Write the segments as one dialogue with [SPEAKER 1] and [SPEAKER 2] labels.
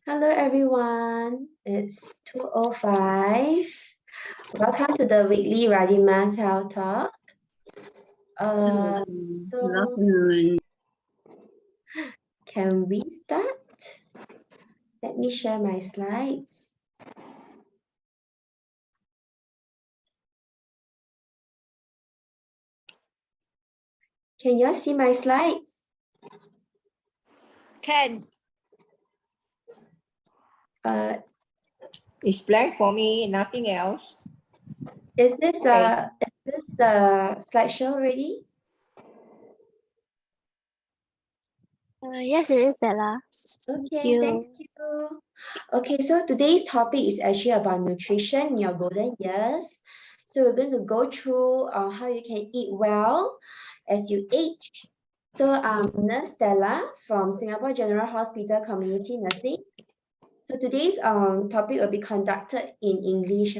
[SPEAKER 1] Hello everyone, it's 2:05. Welcome to the weekly Radima's Health Talk.
[SPEAKER 2] Good
[SPEAKER 1] So
[SPEAKER 2] afternoon.
[SPEAKER 1] can we start? Let me share my slides. Can you all see my slides?
[SPEAKER 2] Can.
[SPEAKER 3] It's blank for me, nothing else.
[SPEAKER 1] Is this slideshow ready?
[SPEAKER 4] Yes, it is, Bella.
[SPEAKER 1] Okay, thank you. Okay, so today's topic is actually about nutrition in your golden years. So we're going to go through how you can eat well as you age. So I'm Nurse Stella from Singapore General Hospital Community Nursing. So today's topic will be conducted in English.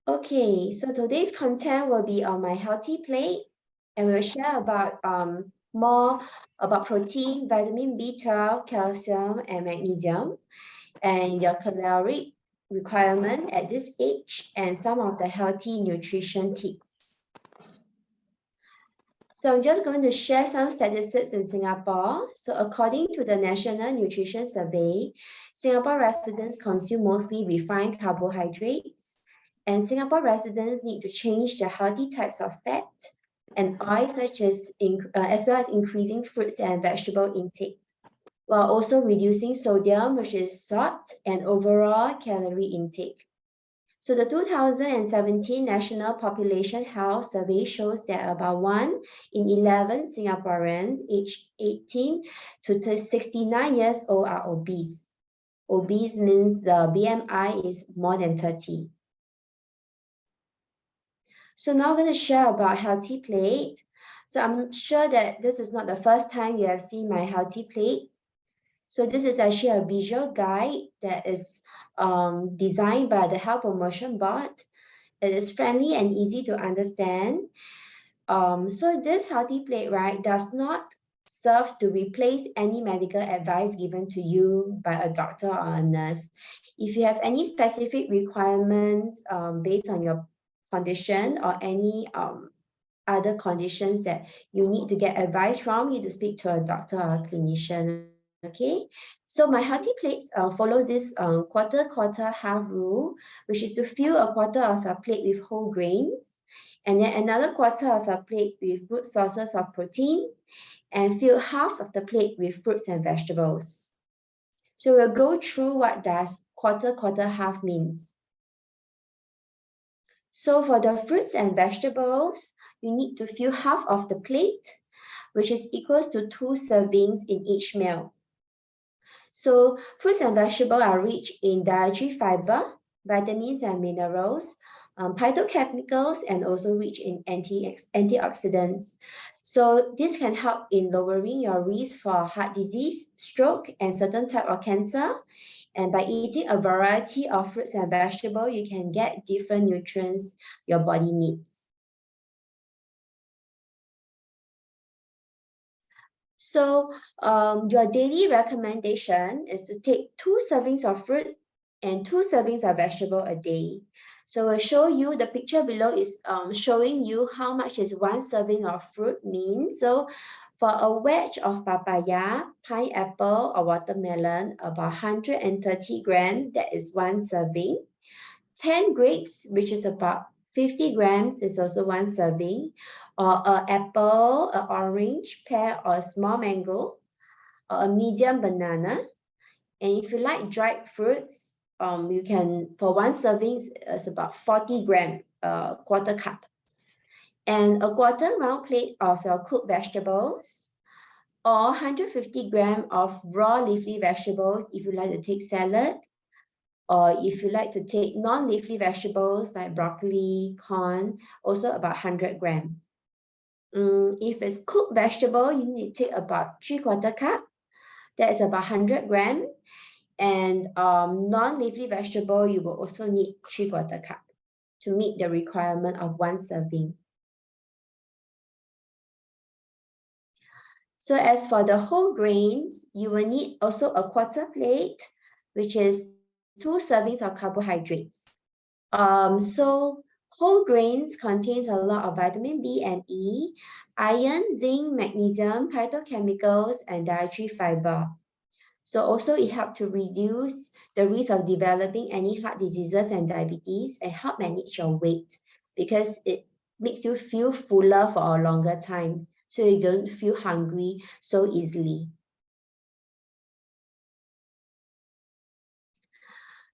[SPEAKER 1] Okay, so today's content will be on my healthy plate, and we'll share about more about protein, vitamin B12, calcium, and magnesium, and your caloric requirement at this age, and some of the healthy nutrition tips. So I'm just going to share some statistics in Singapore. So according to the National Nutrition Survey, Singapore residents consume mostly refined carbohydrates, and Singapore residents need to change the healthy types of fat and oil, such as well as increasing fruits and vegetable intake, while also reducing sodium, which is salt, and overall calorie intake. So the 2017 National Population Health Survey shows that about 1 in 11 Singaporeans aged 18 to 69 years old are obese. Obese means the BMI is more than 30. So now I'm going to share about healthy plate. So I'm sure that this is not the first time you have seen my healthy plate. So this is actually a visual guide that is designed by the Health Promotion Board. It is friendly and easy to understand. So this healthy plate, right, does not serve to replace any medical advice given to you by a doctor or a nurse. If you have any specific requirements based on your condition or any other conditions that you need to get advice from, you need to speak to a doctor or a clinician. Okay, so my healthy plates follows this quarter half rule, which is to fill a quarter of a plate with whole grains, and then another quarter of a plate with good sources of protein, and fill half of the plate with fruits and vegetables. So we'll go through what does quarter half means. So for the fruits and vegetables, you need to fill half of the plate, which is equals to 2 servings in each meal. So fruits and vegetables are rich in dietary fiber, vitamins and minerals, phytochemicals, and also rich in antioxidants. So this can help in lowering your risk for heart disease, stroke, and certain type of cancer. And by eating a variety of fruits and vegetables, you can get different nutrients your body needs. So your daily recommendation is to take 2 servings of fruit and 2 servings of vegetable a day. So we'll show you, the picture below is showing you how much is 1 serving of fruit means. So for a wedge of papaya, pineapple, or watermelon, about 130 grams, that is 1 serving. 10 grapes, which is about 50 grams, is also 1 serving. Or an apple, an orange, pear, or a small mango, or a medium banana. And if you like dried fruits, you can, for 1 serving, it's about 40 grams, quarter cup. And a quarter round plate of your cooked vegetables, or 150 grams of raw leafy vegetables if you like to take salad, or if you like to take non-leafy vegetables like broccoli, corn, also about 100 grams. If it's cooked vegetable, you need to take about 3/4 cup. That is about 100 grams. And non-leafy vegetable, you will also need 3/4 cup to meet the requirement of 1 serving. So as for the whole grains, you will need also a quarter plate, which is 2 servings of carbohydrates. So whole grains contains a lot of vitamin B and E, iron, zinc, magnesium, phytochemicals, and dietary fiber. So also it helps to reduce the risk of developing any heart diseases and diabetes, and help manage your weight because it makes you feel fuller for a longer time. So you don't feel hungry so easily.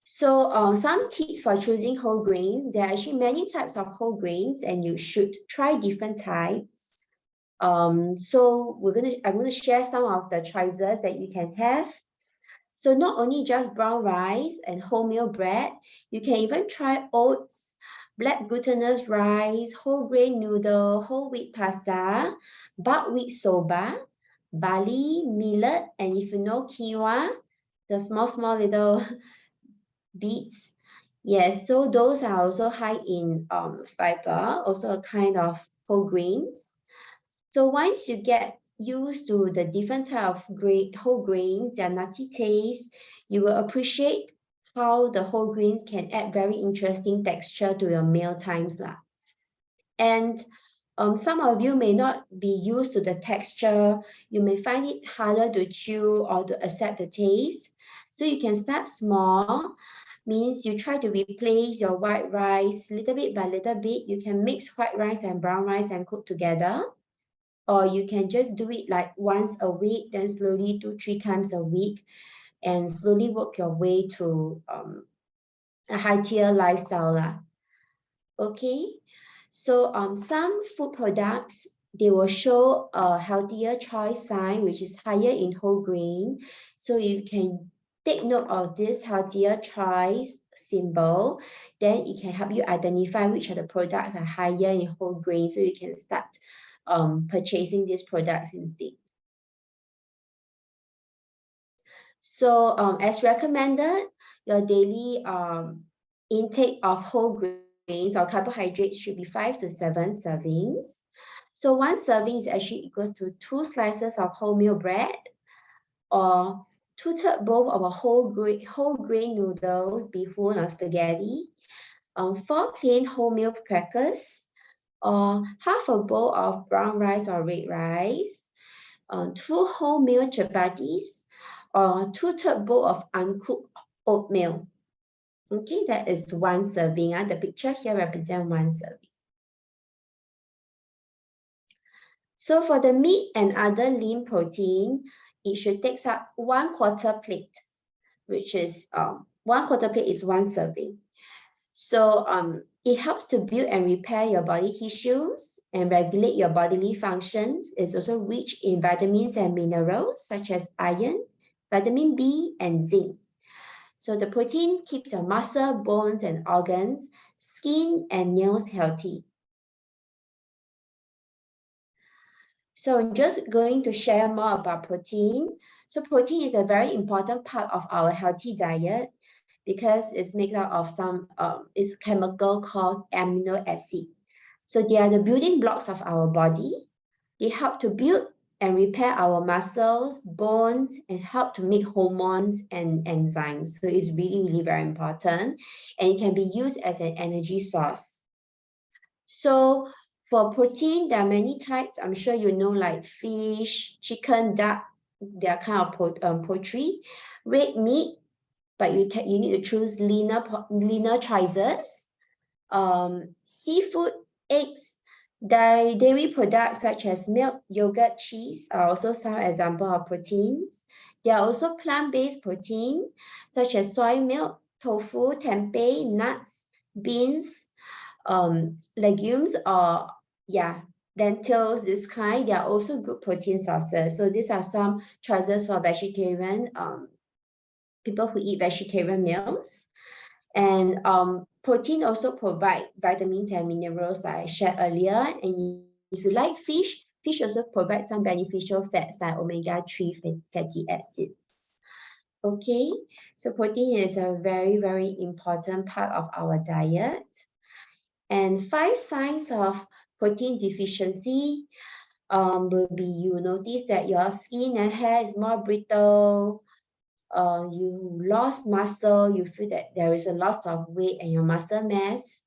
[SPEAKER 1] So some tips for choosing whole grains. There are actually many types of whole grains, and you should try different types. So I'm going to share some of the choices that you can have. So not only just brown rice and wholemeal bread, you can even try oats, black glutinous rice, whole grain noodle, whole wheat pasta, buckwheat soba, barley, millet, and if you know quinoa, the small little beets. Yes, so those are also high in fiber, also a kind of whole grains. So once you get used to the different type of whole grains, their nutty taste, you will appreciate how the whole grains can add very interesting texture to your meal times lah. And some of you may not be used to the texture. You may find it harder to chew or to accept the taste. So you can start small, means you try to replace your white rice little bit by little bit. You can mix white rice and brown rice and cook together. Or you can just do it like once a week, then slowly 2-3 times a week, and slowly work your way to a healthier lifestyle lah. Okay, so some food products, they will show a healthier choice sign, which is higher in whole grain. So you can take note of this healthier choice symbol, then it can help you identify which of the products are higher in whole grain, so you can start purchasing these products instead. So as recommended, your daily intake of whole grains or carbohydrates should be 5 to 7 servings. So 1 serving is actually equals to 2 slices of wholemeal bread, or 2/3 bowl of a whole grain noodles, bihun or spaghetti, 4 plain wholemeal crackers, or half a bowl of brown rice or red rice, 2 wholemeal chapatis, or 2/3 bowl of uncooked oatmeal. Okay, that is 1 serving. The picture here represents 1 serving. So for the meat and other lean protein, it should take up 1/4 plate, which is 1/4 plate is 1 serving. So it helps to build and repair your body tissues and regulate your bodily functions. It's also rich in vitamins and minerals such as iron, vitamin B, and zinc. So the protein keeps your muscle, bones, and organs, skin, and nails healthy. So I'm just going to share more about protein. So protein is a very important part of our healthy diet because it's made out of some it's chemical called amino acid. So they are the building blocks of our body. They help to build and repair our muscles, bones, and help to make hormones and enzymes. So it's really very important, and it can be used as an energy source. So for protein, there are many types. I'm sure you know, like fish, chicken, duck, they are kind of poultry, red meat, but you need to choose leaner choices. Seafood, eggs, dairy products such as milk, yogurt, cheese are also some example of proteins. There are also plant-based protein such as soy milk, tofu, tempeh, nuts, beans, legumes, or lentils, this kind. They are also good protein sources. So these are some choices for vegetarian people who eat vegetarian meals. And protein also provide vitamins and minerals like I shared earlier. And if you like fish, fish also provides some beneficial fats like omega-3 fatty acids. Okay, so protein is a very important part of our diet. And 5 signs of protein deficiency. will be, you notice that your skin and hair is more brittle. You lost muscle, you feel that there is a loss of weight and your muscle mass.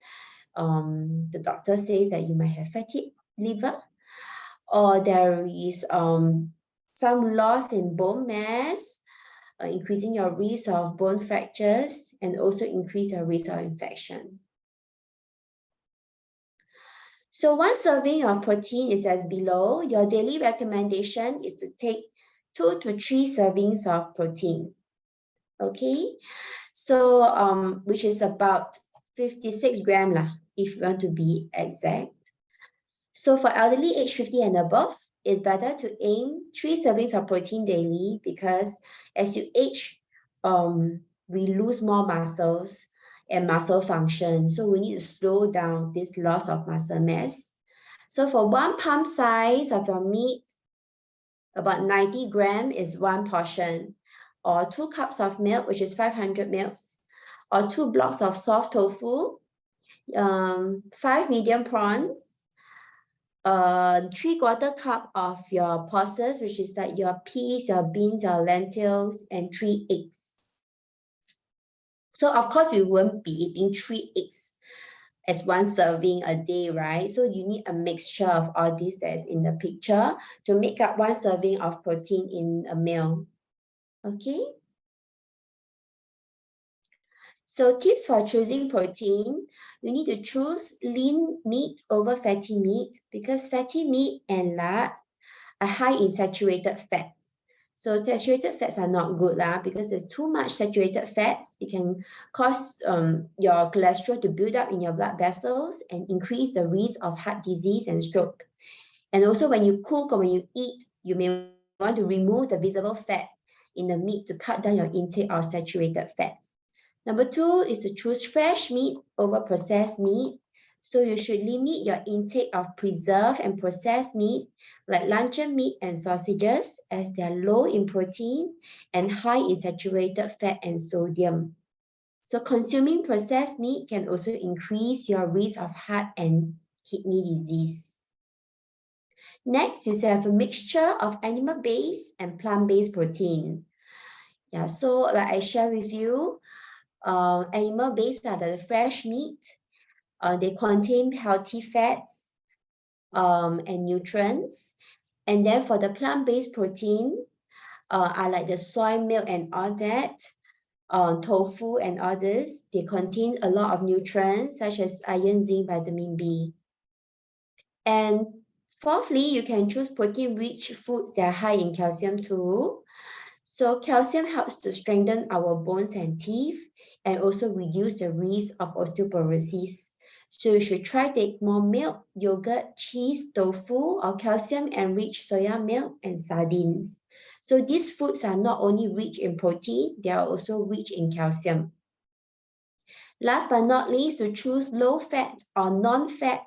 [SPEAKER 1] The doctor says that you might have fatty liver, or there is some loss in bone mass, increasing your risk of bone fractures and also increase your risk of infection. So 1 serving of protein is as below. Your daily recommendation is to take 2 to 3 servings of protein. Okay, so which is about 56 grams lah, if you want to be exact. So for elderly age 50 and above, it's better to aim 3 servings of protein daily, because as you age, we lose more muscles and muscle function. So we need to slow down this loss of muscle mass. So for 1 palm size of your meat, about 90 grams is 1 portion, or 2 cups of milk, which is 500 mils, or 2 blocks of soft tofu, 5 medium prawns, 3/4 cup of your pulses, which is like your peas, your beans, your lentils, and 3 eggs. So of course we won't be eating 3 eggs as 1 serving a day, right? So you need a mixture of all this that is in the picture to make up 1 serving of protein in a meal. Okay. So tips for choosing protein: you need to choose lean meat over fatty meat, because fatty meat and lard are high in saturated fats. So saturated fats are not good because there's too much saturated fats. It can cause your cholesterol to build up in your blood vessels and increase the risk of heart disease and stroke. And also when you cook or when you eat, you may want to remove the visible fats in the meat to cut down your intake of saturated fats. Number 2 is to choose fresh meat over processed meat. So you should limit your intake of preserved and processed meat like luncheon meat and sausages, as they are low in protein and high in saturated fat and sodium. So consuming processed meat can also increase your risk of heart and kidney disease. Next, you have a mixture of animal-based and plant-based protein. Yeah, so like I share with you, animal-based are the fresh meat. They contain healthy fats and nutrients. And then for the plant-based protein, are like the soy milk and all that, tofu and others. They contain a lot of nutrients such as iron, zinc, vitamin B. And fourthly, you can choose protein-rich foods that are high in calcium too. So calcium helps to strengthen our bones and teeth and also reduce the risk of osteoporosis. So you should try take more milk, yogurt, cheese, tofu, or calcium-enriched soya milk and sardines. So these foods are not only rich in protein, they are also rich in calcium. Last but not least, to choose low-fat or non-fat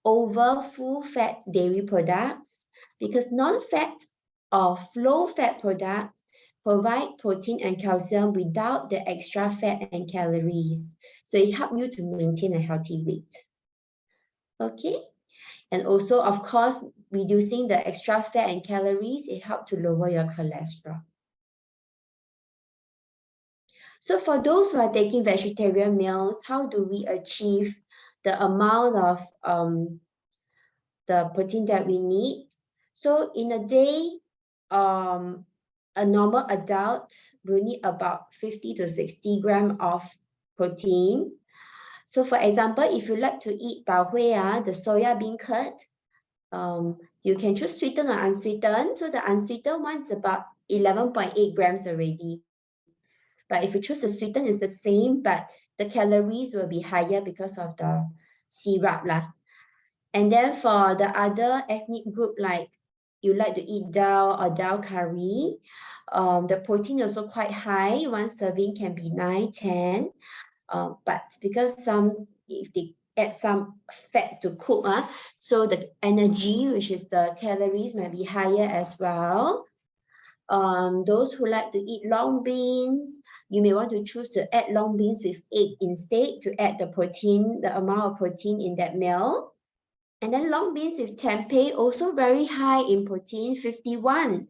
[SPEAKER 1] over full-fat dairy products, because non-fat or low-fat products provide protein and calcium without the extra fat and calories. So it helps you to maintain a healthy weight. Okay, and also, of course, reducing the extra fat and calories, it helps to lower your cholesterol. So for those who are taking vegetarian meals, how do we achieve the amount of the protein that we need? So in a day, a normal adult will need about 50 to 60 grams of protein. So for example, if you like to eat tau hui, the soya bean curd, you can choose sweetened or unsweetened. So the unsweetened one is about 11.8 grams already. But if you choose the sweetened, it's the same, but the calories will be higher because of the syrup lah. And then for the other ethnic group, like you like to eat dal or dal curry, the protein also quite high. 1 serving can be 9, 10. But because if they add some fat to cook, so the energy, which is the calories, might be higher as well. Those who like to eat long beans, you may want to choose to add long beans with egg instead to add the protein, the amount of protein in that meal. And then long beans with tempeh, also very high in protein, 51,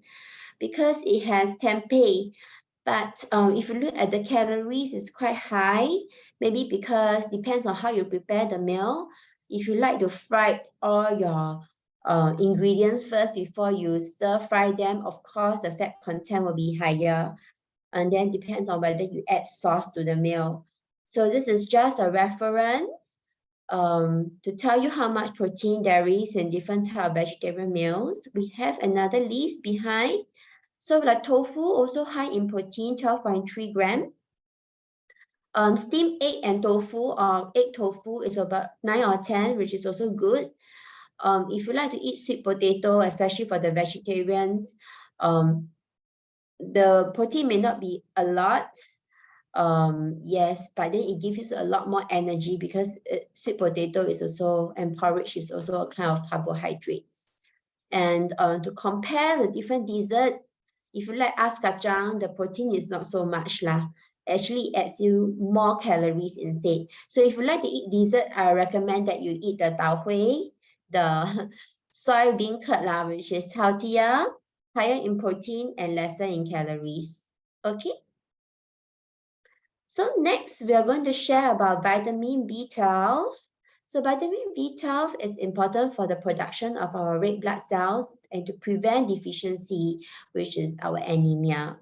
[SPEAKER 1] because it has tempeh. But if you look at the calories, it's quite high, maybe because depends on how you prepare the meal. If you like to fry all your ingredients first before you stir fry them, of course, the fat content will be higher. And then depends on whether you add sauce to the meal. So this is just a reference to tell you how much protein there is in different type of vegetarian meals. We have another list behind. So like tofu, also high in protein, 12.3 grams. Steamed egg and tofu or egg tofu is about 9 or 10, which is also good. If you like to eat sweet potato, especially for the vegetarians, the protein may not be a lot, yes, but then it gives you a lot more energy because sweet potato is also, and porridge is also a kind of carbohydrates. And to compare the different desserts, if you like ice kacang, the protein is not so much lah. Actually, it adds you more calories instead. So if you like to eat dessert, I recommend that you eat the tau hui, the soybean curd lah, which is healthier, higher in protein and lesser in calories. Okay. So next, we are going to share about vitamin B12. So vitamin B12 is important for the production of our red blood cells and to prevent deficiency, which is our anemia.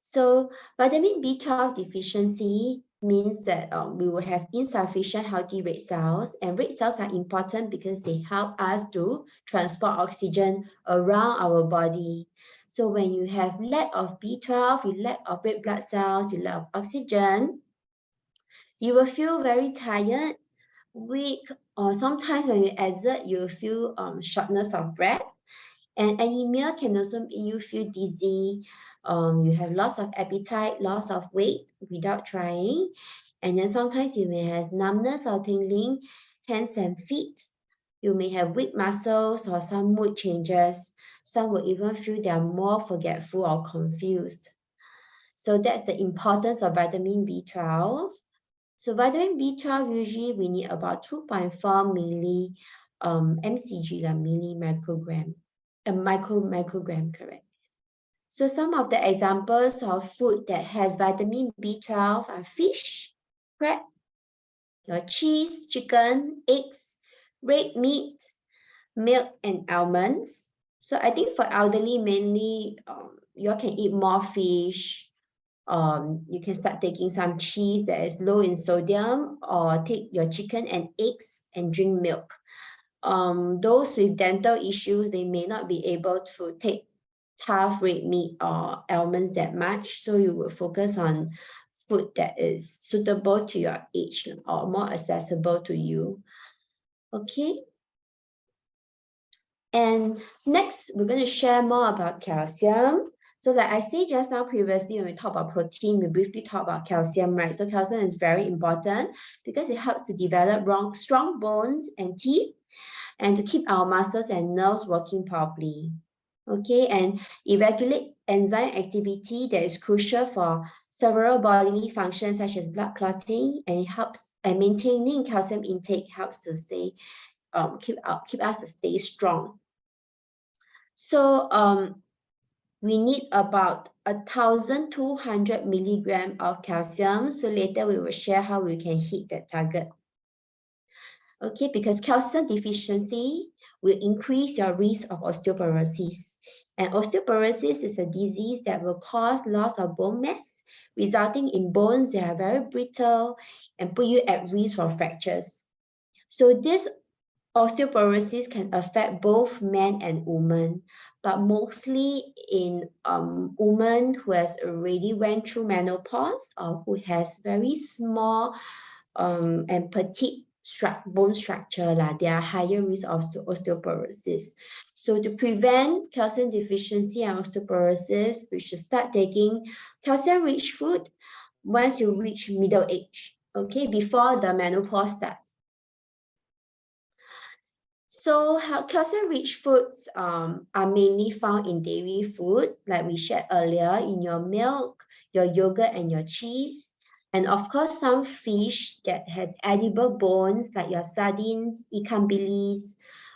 [SPEAKER 1] So vitamin B12 deficiency means that we will have insufficient healthy red cells, and red cells are important because they help us to transport oxygen around our body. So when you have lack of B12, you lack of red blood cells, you lack of oxygen, you will feel very tired, weak, or sometimes when you exert, you will feel shortness of breath. And anemia can also make you feel dizzy. You have loss of appetite, loss of weight without trying. And then sometimes you may have numbness or tingling, hands and feet. You may have weak muscles or some mood changes. Some will even feel they are more forgetful or confused. So that's the importance of vitamin B12. So vitamin B12, usually we need about 2.4 milli mcg, millimicrogram, microgram, correct. So some of the examples of food that has vitamin B12 are fish, crab, your cheese, chicken, eggs, red meat, milk, and almonds. So I think for elderly, mainly you all can eat more fish. You can start taking some cheese that is low in sodium, or take your chicken and eggs and drink milk. Those with dental issues, they may not be able to take tough red meat or almonds that much, so you will focus on food that is suitable to your age or more accessible to you. Okay. And next, we're going to share more about calcium. So like I said just now previously, when we talk about protein, we briefly talk about calcium, right? So calcium is very important because it helps to develop strong bones and teeth and to keep our muscles and nerves working properly. Okay, and it regulates enzyme activity that is crucial for several bodily functions such as blood clotting, and it helps, and maintaining calcium intake helps to stay keep us to stay strong. So we need about 1,200 milligrams of calcium. So later we will share how we can hit that target. Okay, because calcium deficiency will increase your risk of osteoporosis. And osteoporosis is a disease that will cause loss of bone mass, resulting in bones that are very brittle and put you at risk for fractures. So this osteoporosis can affect both men and women, but mostly in women who has already went through menopause or who has very small and petite bone structure, they are higher risk of osteoporosis. So to prevent calcium deficiency and osteoporosis, we should start taking calcium-rich food once you reach middle age, okay, before the menopause starts. So calcium-rich foods are mainly found in dairy food, like we shared earlier, in your milk, your yogurt, and your cheese. And of course, some fish that has edible bones, like your sardines, ikan bilis.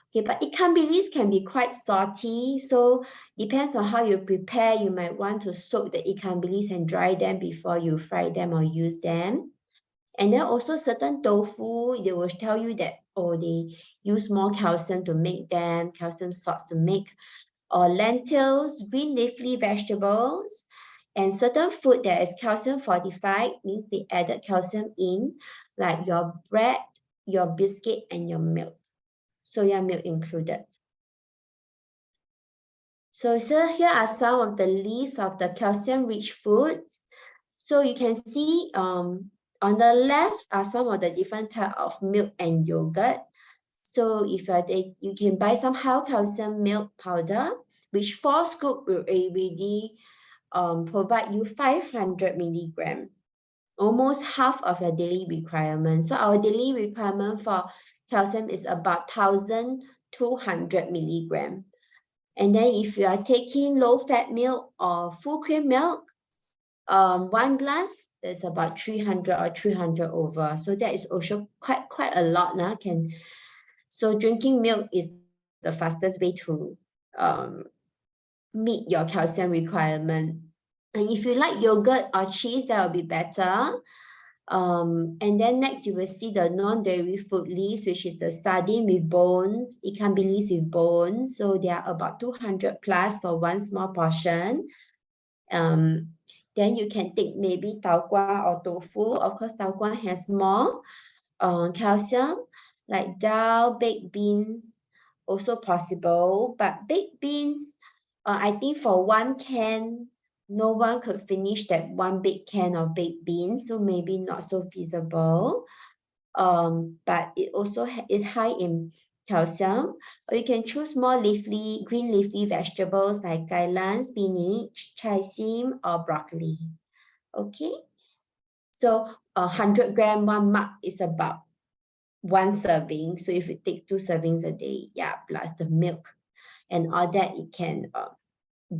[SPEAKER 1] Okay, but ikan bilis can be quite salty, so depends on how you prepare. You might want to soak the ikan bilis and dry them before you fry them or use them. And then also certain tofu, they will tell you that, oh, they use more calcium to make them, calcium salts to make. Or lentils, green leafy vegetables, and certain food that is calcium fortified means they added calcium in, like your bread, your biscuit, and your milk. Soya milk included. So here are some of the list of the calcium-rich foods. So you can see on the left are some of the different type of milk and yogurt. So if you can buy some high calcium milk powder, which 4 scoops will already provide you 500 milligram, almost half of your daily requirement. So our daily requirement for calcium is about 1,200 milligram. And then if you are taking low-fat milk or full cream milk, 1 glass is about 300 or 300 over. So that is also quite a lot now. So drinking milk is the fastest way to meet your calcium requirement. And if you like yogurt or cheese, that will be better. And then next you will see the non-dairy food list, which is the sardine with bones, ikan bilis with bones. So they are about 200 plus for one small portion. Then you can take maybe tau kwa or tofu. Of course, tau kwa has more calcium, like dal, baked beans, also possible. But baked beans, I think for 1 can, no one could finish that 1 big can of baked beans, so maybe not so feasible. But it also is high in calcium. Or you can choose more green leafy vegetables like kailan, spinach, chai sim, or broccoli. Okay, so 100 gram 1 mug is about 1 serving. So if you take 2 servings a day, yeah, plus the milk and all that, it can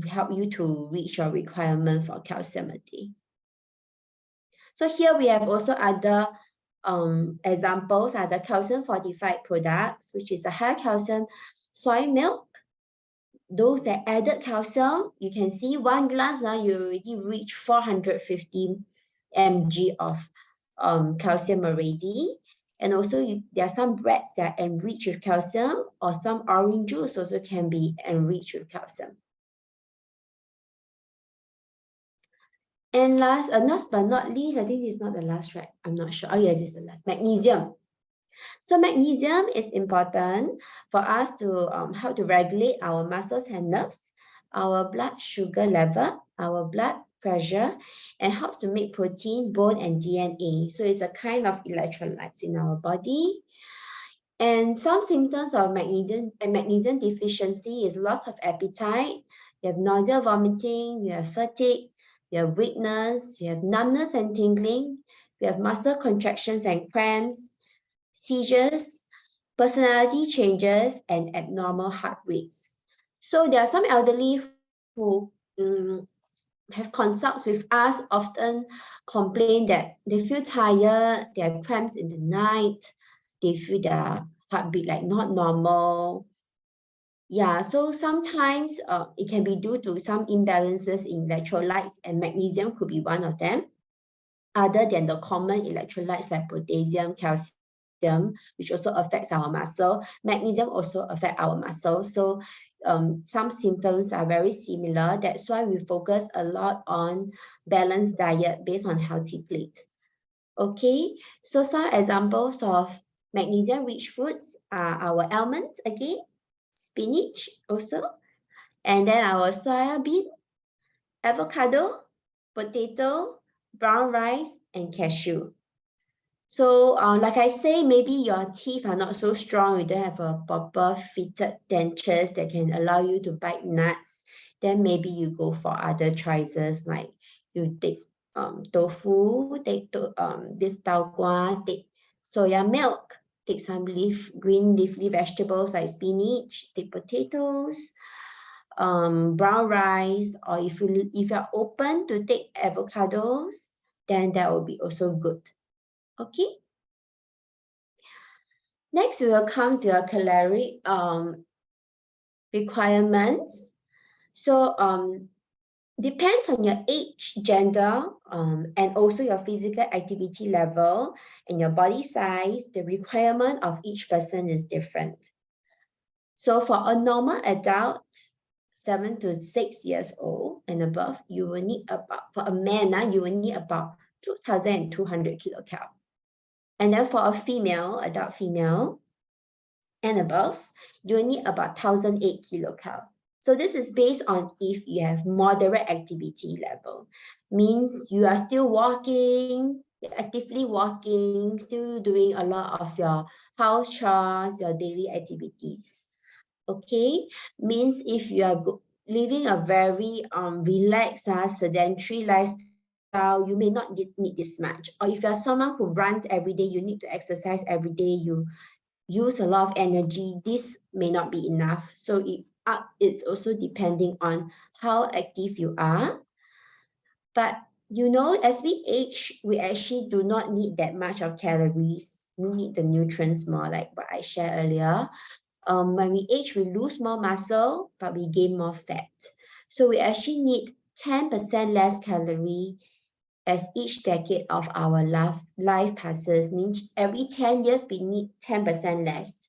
[SPEAKER 1] help you to reach your requirement for calcium a day. So here we have also other examples are the calcium fortified products, which is the high calcium soy milk. Those that added calcium, you can see 1 glass now you already reach 450 mg of calcium already. And also there are some breads that are enriched with calcium, or some orange juice also can be enriched with calcium. And last but not least, I think this is not the last, right? I'm not sure. Oh yeah, this is the last. Magnesium. So magnesium is important for us to help to regulate our muscles and nerves, our blood sugar level, our blood pressure, and helps to make protein, bone, and DNA. So it's a kind of electrolytes in our body. And some symptoms of magnesium deficiency is loss of appetite, you have nausea, vomiting, you have fatigue, you have weakness, you have numbness and tingling, you have muscle contractions and cramps, seizures, personality changes, and abnormal heart rates. So there are some elderly who have consults with us, often complain that they feel tired, they have cramps in the night, they feel their heartbeat like not normal. Yeah, so sometimes it can be due to some imbalances in electrolytes, and magnesium could be one of them, other than the common electrolytes like potassium, calcium, which also affects our muscle. Magnesium also affects our muscle. So some symptoms are very similar. That's why we focus a lot on balanced diet based on healthy plate. Okay, so some examples of magnesium-rich foods are our almonds again, spinach also, and then our soya bean, avocado, potato, brown rice, and cashew. So like I say, maybe your teeth are not so strong, you don't have a proper fitted dentures that can allow you to bite nuts, then maybe you go for other choices, like you take tofu, take this tau kwa, take soya milk, take some green leafy vegetables like spinach, take potatoes, brown rice, or if you're open to take avocados, then that will be also good. Okay. Next, we will come to a caloric requirements. So depends on your age, gender, and also your physical activity level and your body size. The requirement of each person is different. So for a normal adult, 7 to 6 years old and above, you will need about, for a man, you will need about 2,200 kilocal. And then for a female, adult female and above, you will need about 1,008 kilocal. So this is based on if you have moderate activity level. Means you are still walking, you're actively walking, still doing a lot of your house chores, your daily activities. Okay, means if you are living a very relaxed, sedentary lifestyle, you may not need this much. Or if you're someone who runs every day, you need to exercise every day, you use a lot of energy, this may not be enough. So it's also depending on how active you are. But you know, as we age, we actually do not need that much of calories. We need the nutrients more, like what I shared earlier. When we age, we lose more muscle, but we gain more fat. So we actually need 10% less calorie as each decade of our life passes. Means every 10 years, we need 10% less.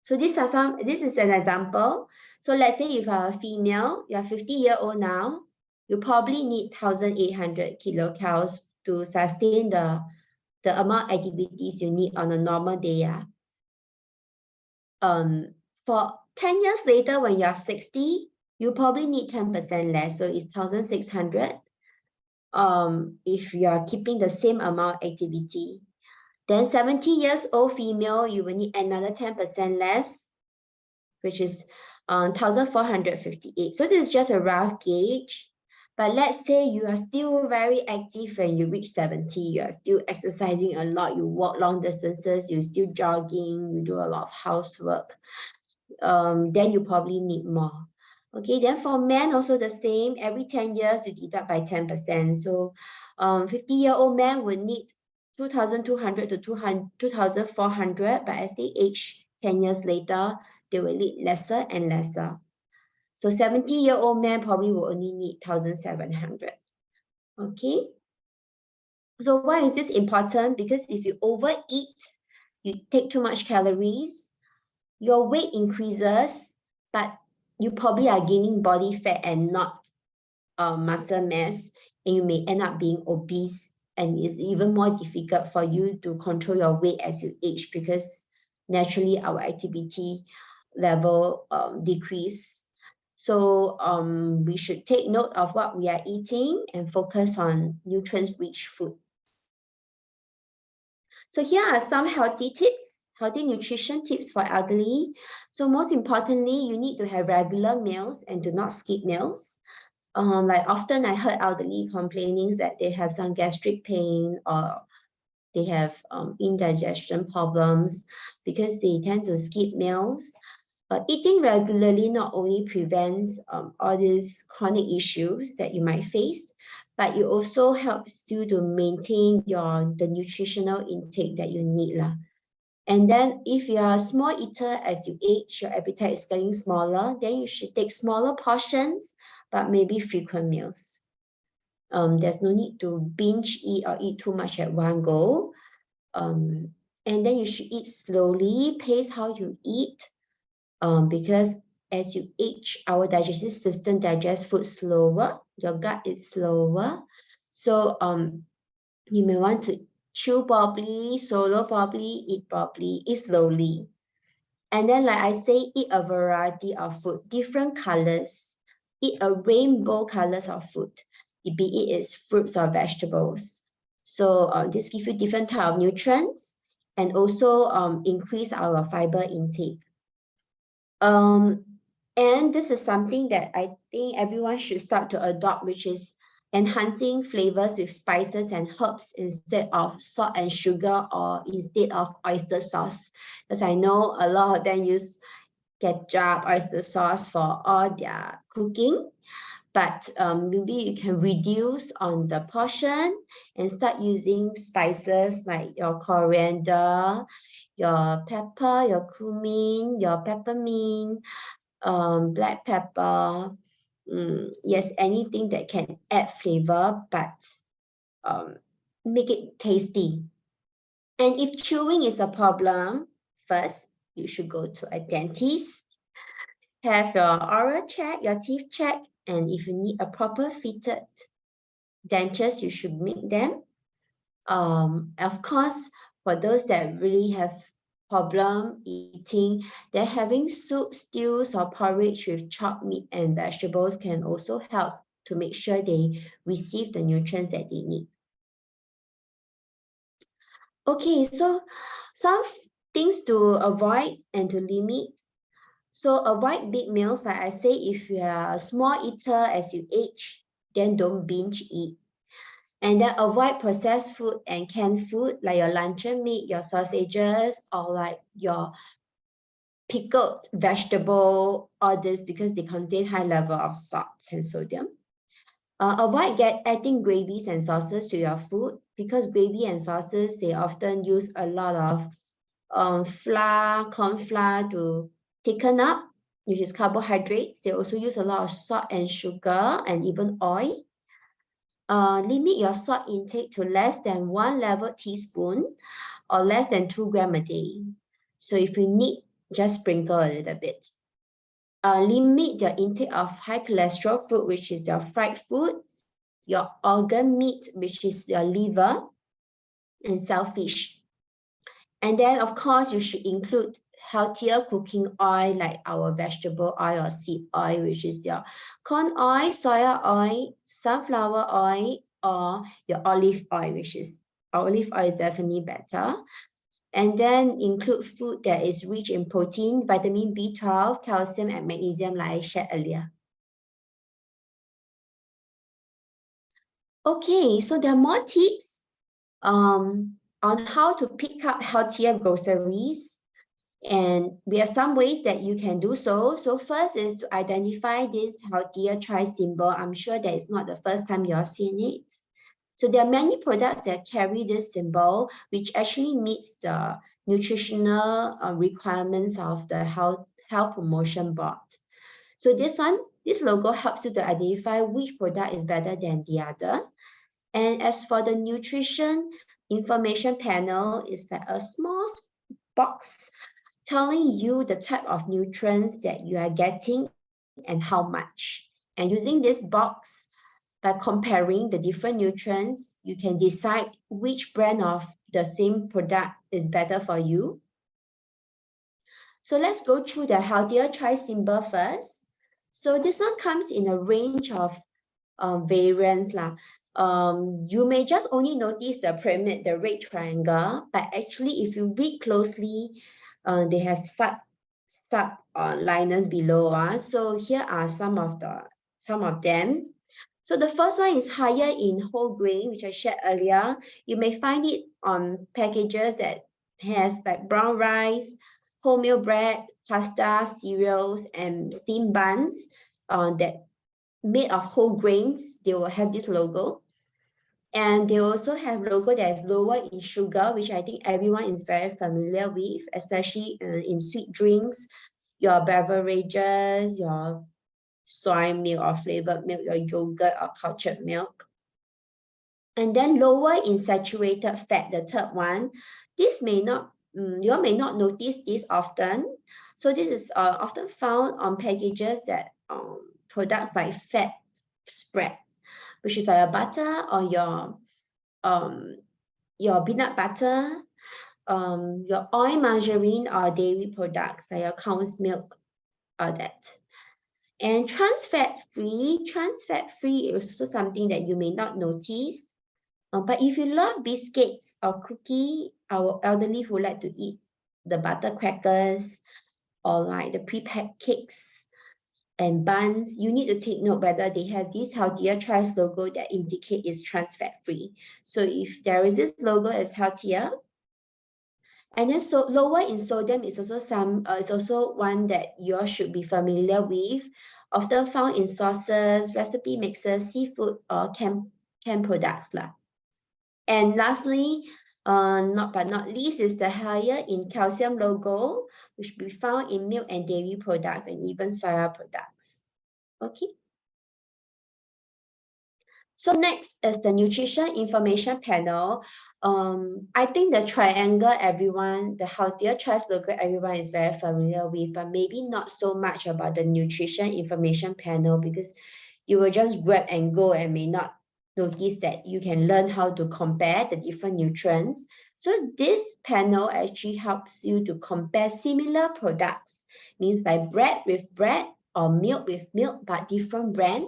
[SPEAKER 1] So this is an example. So let's say if you are a female, you're 50-year-old now, you probably need 1,800 kilocalories to sustain the amount of activities you need on a normal day. For 10 years later, when you're 60, you probably need 10% less. So it's 1,600 if you are keeping the same amount of activity. Then 70 years old female, you will need another 10% less, which is 1,458. So this is just a rough gauge. But let's say you are still very active when you reach 70, you are still exercising a lot, you walk long distances, you're still jogging, you do a lot of housework. Then you probably need more. Okay, then for men also the same. Every 10 years you deduct by 10%. So 50-year-old men would need 2,200 to 2,400, but as they age 10 years later, they will need lesser and lesser. So 70-year-old men probably will only need 1,700. Okay. So why is this important? Because if you overeat, you take too much calories, your weight increases, but you probably are gaining body fat and not muscle mass, and you may end up being obese, and it's even more difficult for you to control your weight as you age, because naturally our activity level decrease. So we should take note of what we are eating and focus on nutrient-rich food. So here are some healthy tips, healthy nutrition tips for elderly. So most importantly, you need to have regular meals and do not skip meals. Like often I heard elderly complaining that they have some gastric pain or they have indigestion problems because they tend to skip meals. Eating regularly not only prevents all these chronic issues that you might face, but it also helps you to maintain the nutritional intake that you need. And then if you are a small eater, as you age, your appetite is getting smaller, then you should take smaller portions, but maybe frequent meals. There's no need to binge eat or eat too much at one go. And then you should eat slowly, pace how you eat, because as you age, our digestive system digests food slower, your gut is slower. So you may want to chew properly, swallow properly, eat slowly. And then, like I say, eat a variety of food, different colors. Eat a rainbow colors of food, be it is fruits or vegetables. So this gives you different type of nutrients and also increase our fiber intake. And this is something that I think everyone should start to adopt, which is enhancing flavors with spices and herbs instead of salt and sugar or instead of oyster sauce. Because I know a lot of them use ketchup, oyster sauce for all their cooking. but maybe you can reduce on the portion and start using spices like your coriander, your pepper, your cumin, your peppermint, black pepper. Yes, anything that can add flavor, but make it tasty. And if chewing is a problem, first you should go to a dentist, have your oral check, your teeth check, and if you need a proper fitted dentures, you should make them. Of course, for those that really have problem eating, then having soup, stews, or porridge with chopped meat and vegetables can also help to make sure they receive the nutrients that they need. Okay, so some things to avoid and to limit. So avoid big meals. Like I say, if you are a small eater as you age, then don't binge eat. And then avoid processed food and canned food like your luncheon meat, your sausages, or like your pickled vegetable, all this, because they contain high level of salts and sodium. Avoid adding gravies and sauces to your food, because gravy and sauces, they often use a lot of flour, corn flour to thicken up, which is carbohydrates. They also use a lot of salt and sugar and even oil. Limit your salt intake to less than 1 level teaspoon or less than 2 grams a day. So if you need, just sprinkle a little bit. Limit the intake of high cholesterol food, which is your fried foods, your organ meat, which is your liver, and shellfish. And then, of course, you should include healthier cooking oil like our vegetable oil or seed oil, which is your corn oil, soya oil, sunflower oil, or your olive oil, which is olive oil is definitely better. And then include food that is rich in protein, vitamin B12, calcium, and magnesium, like I shared earlier. Okay, so there are more tips on how to pick up healthier groceries. And we have some ways that you can do so. So first is to identify this healthier choice symbol. I'm sure that it's not the first time you're seeing it. So there are many products that carry this symbol, which actually meets the nutritional requirements of the health promotion board. So this logo helps you to identify which product is better than the other. And as for the nutrition information panel, it's like a small box telling you the type of nutrients that you are getting and how much. And using this box, by comparing the different nutrients, you can decide which brand of the same product is better for you. So let's go through the healthier choice symbol first. So this one comes in a range of variants. You may just only notice the pyramid, the red triangle, but actually if you read closely, they have sub-liners below. So here are some of them. So the first one is higher in whole grain, which I shared earlier. You may find it on packages that has like brown rice, wholemeal bread, pasta, cereals, and steamed buns that made of whole grains. They will have this logo. And they also have logo that is lower in sugar, which I think everyone is very familiar with, especially in sweet drinks, your beverages, your soy milk or flavored milk, your yogurt or cultured milk. And then lower in saturated fat, the third one. This may not, you may not notice this often. So this is often found on packages that products like fat spread, which is like your butter or your peanut butter, your oil, margarine, or dairy products like your cow's milk, or that. And trans fat free is also something that you may not notice. But if you love biscuits or cookie, our elderly who like to eat the butter crackers or like the pre-packed cakes and buns, you need to take note whether they have this healthier choice logo that indicate it's trans fat free. So if there is this logo as healthier, And then so lower in sodium is also one that you all should be familiar with, often found in sauces, recipe mixes, seafood, or canned products lah. And lastly, not least, is the higher in calcium logo, which will be found in milk and dairy products and even soya products. Okay. So next is the nutrition information panel. I think the triangle, the healthier choice logo, everyone is very familiar with, but maybe not so much about the nutrition information panel, because you will just grab and go and may not notice that you can learn how to compare the different nutrients. So this panel actually helps you to compare similar products, means like bread with bread or milk with milk, but different brand.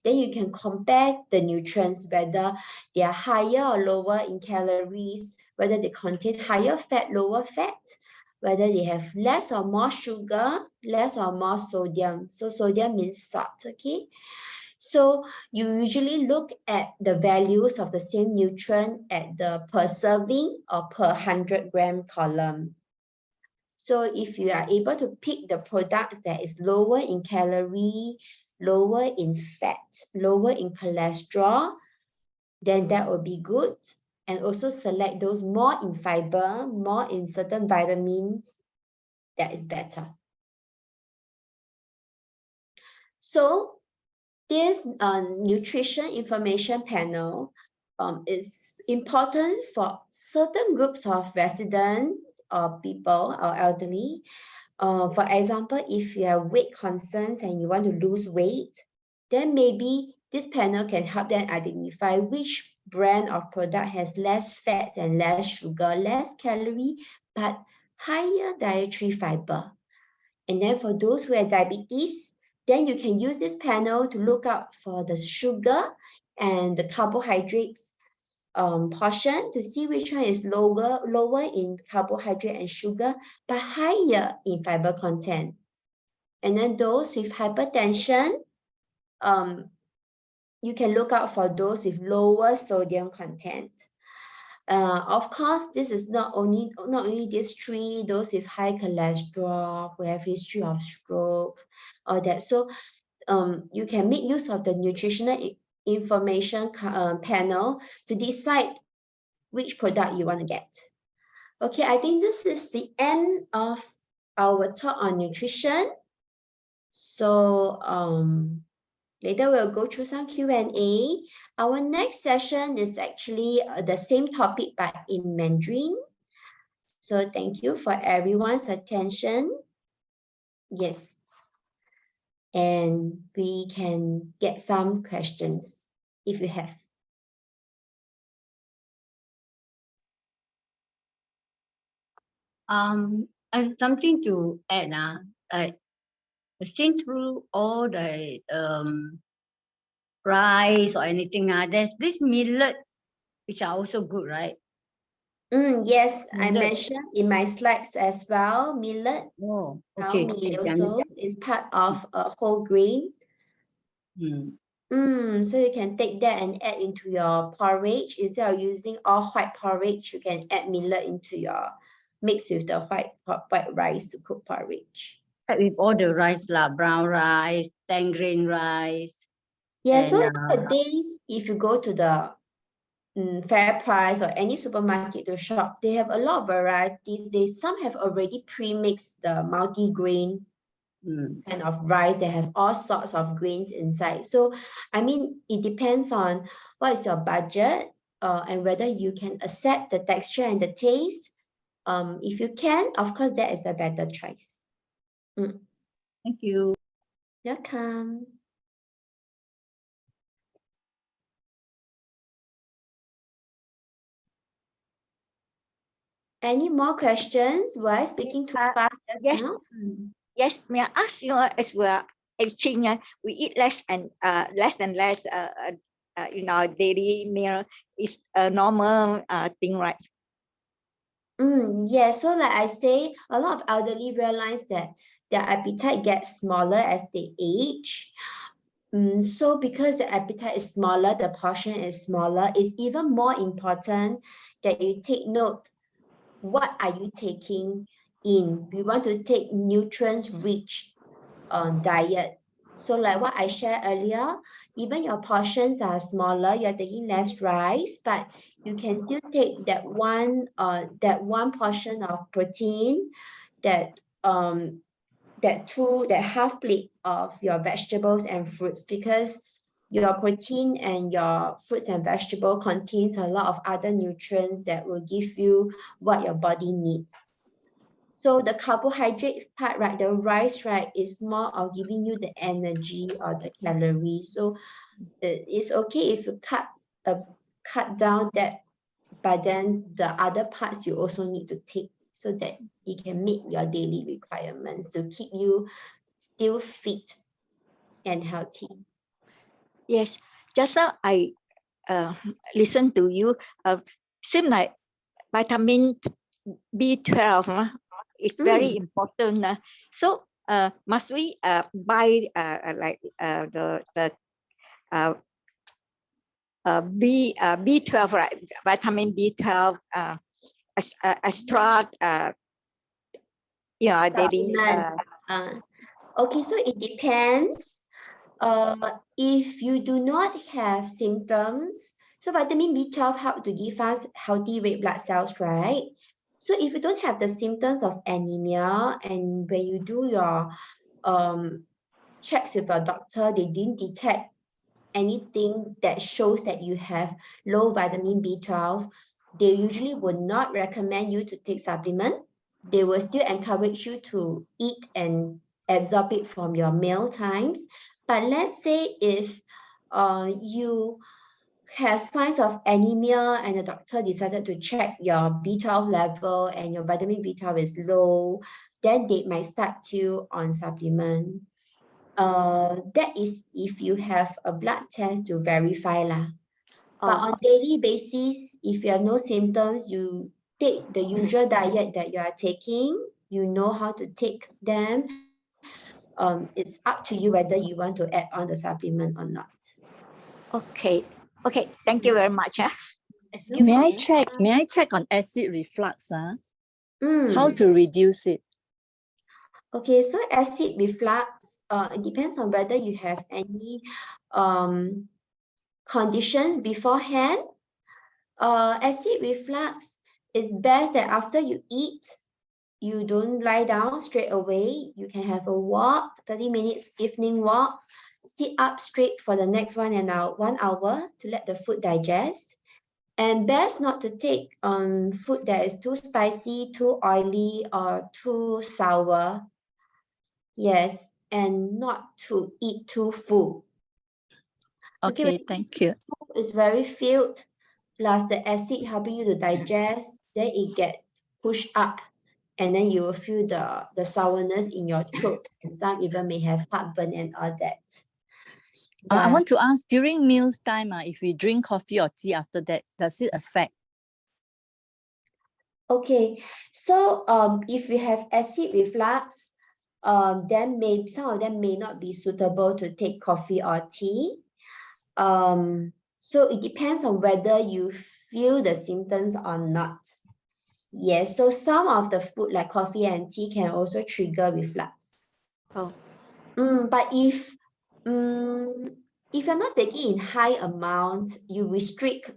[SPEAKER 1] Then you can compare the nutrients, whether they are higher or lower in calories, whether they contain higher fat, lower fat, whether they have less or more sugar, less or more sodium. So sodium means salt, okay? So you usually look at the values of the same nutrient at the per serving or per 100-gram column. So if you are able to pick the products that is lower in calorie, lower in fat, lower in cholesterol, then that will be good. And also select those more in fiber, more in certain vitamins, that is better. So this nutrition information panel is important for certain groups of residents or people or elderly. For example, if you have weight concerns and you want to lose weight, then maybe this panel can help them identify which brand of product has less fat and less sugar, less calorie, but higher dietary fiber. And then for those who have diabetes, then you can use this panel to look out for the sugar and the carbohydrates portion to see which one is lower in carbohydrate and sugar, but higher in fiber content. And then those with hypertension, you can look out for those with lower sodium content. Of course, this is not only these three, those with high cholesterol, who have history of stroke, all that. So you can make use of the nutritional information panel to decide which product you want to get. Okay, I think this is the end of our talk on nutrition. So later we'll go through some Q&A. Our next session is actually the same topic but in Mandarin. So thank you for everyone's attention. Yes. And we can get some questions if you have.
[SPEAKER 2] I have something to add. I've seen through all the rice or anything. There's this millets, which are also good, right?
[SPEAKER 1] Yes, I
[SPEAKER 2] Millet.
[SPEAKER 1] mentioned in my slides as well. Millet,
[SPEAKER 2] Oh, okay.
[SPEAKER 1] also is part of a whole grain. So you can take that and add into your porridge. Instead of using all white porridge, you can add millet into your mix with the white rice to cook porridge.
[SPEAKER 2] With all the rice, brown rice, 10-grain rice.
[SPEAKER 1] Yeah, so nowadays, if you go to the Fair Price or any supermarket to shop, they have a lot of varieties. Some have already pre-mixed the multi-grain kind of rice. They have all sorts of grains inside. So, I mean, it depends on what is your budget and whether you can accept the texture and the taste. If you can, of course, that is a better choice.
[SPEAKER 2] Thank you.
[SPEAKER 1] Welcome. Any more questions? Were I speaking too fast just
[SPEAKER 4] yes.
[SPEAKER 1] now?
[SPEAKER 4] Yes, may I ask you as well? Aging, we eat less and less, daily meal is a normal thing, right?
[SPEAKER 1] Yeah, so like I say, a lot of elderly realize that their appetite gets smaller as they age. So because the appetite is smaller, the portion is smaller, it's even more important that you take note what are you taking in. We want to take nutrients rich diet. So like what I shared earlier, even your portions are smaller, you're taking less rice, but you can still take that one portion of protein, that half plate of your vegetables and fruits, because your protein and your fruits and vegetable contains a lot of other nutrients that will give you what your body needs. So the carbohydrate part, right, the rice, right, is more of giving you the energy or the calories. So it's okay if you cut down that, but then the other parts you also need to take so that you can meet your daily requirements to keep you still fit and healthy.
[SPEAKER 4] Yes, just now I listen to you. Seem like vitamin B12 is very important. So must we buy like the B12, right? Vitamin B12 extract, daily.
[SPEAKER 1] Okay, so it depends. If you do not have symptoms, so vitamin B12 help to give us healthy red blood cells, right? So if you don't have the symptoms of anemia, and when you do your checks with your doctor, they didn't detect anything that shows that you have low vitamin B12, they usually would not recommend you to take supplement. They will still encourage you to eat and absorb it from your meal times. But let's say if you have signs of anemia and the doctor decided to check your B12 level and your vitamin B12 is low, then they might start you on supplement. That is if you have a blood test to verify lah. But on daily basis, if you have no symptoms, you take the usual diet that you are taking, you know how to take them. It's up to you whether you want to add on the supplement or not.
[SPEAKER 4] Okay. Thank you very much.
[SPEAKER 1] Excuse
[SPEAKER 5] May
[SPEAKER 1] me.
[SPEAKER 5] I check on acid reflux?
[SPEAKER 1] Mm.
[SPEAKER 5] How to reduce it?
[SPEAKER 1] Okay, so acid reflux, it depends on whether you have any conditions beforehand. Acid reflux is best that after you eat, you don't lie down straight away. You can have a walk, 30 minutes evening walk, sit up straight for the next 1 hour to let the food digest. And best not to take food that is too spicy, too oily, or too sour. Yes, and not to eat too full.
[SPEAKER 5] Okay, thank you.
[SPEAKER 1] Food is very filled, plus the acid helping you to digest, then it gets pushed up, and then you will feel the sourness in your throat, and some even may have heartburn and all that.
[SPEAKER 5] I want to ask, during meals time, if we drink coffee or tea after that, does it affect?
[SPEAKER 1] Okay, so if you have acid reflux, then some of them may not be suitable to take coffee or tea. So it depends on whether you feel the symptoms or not. Yes, so some of the food like coffee and tea can also trigger reflux. But if you're not taking in high amount, you restrict,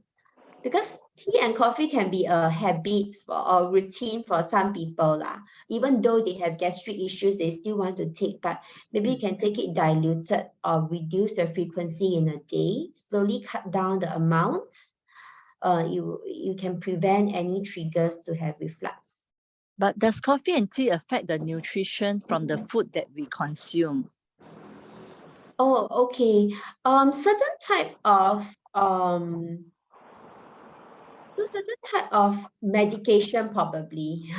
[SPEAKER 1] because tea and coffee can be a habit or routine for some people lah. Even though they have gastric issues, they still want to take, but maybe you can take it diluted or reduce the frequency in a day, slowly cut down the amount. You can prevent any triggers to have reflux.
[SPEAKER 5] But does coffee and tea affect the nutrition from the food that we consume?
[SPEAKER 1] Oh, okay. Certain type of medication probably.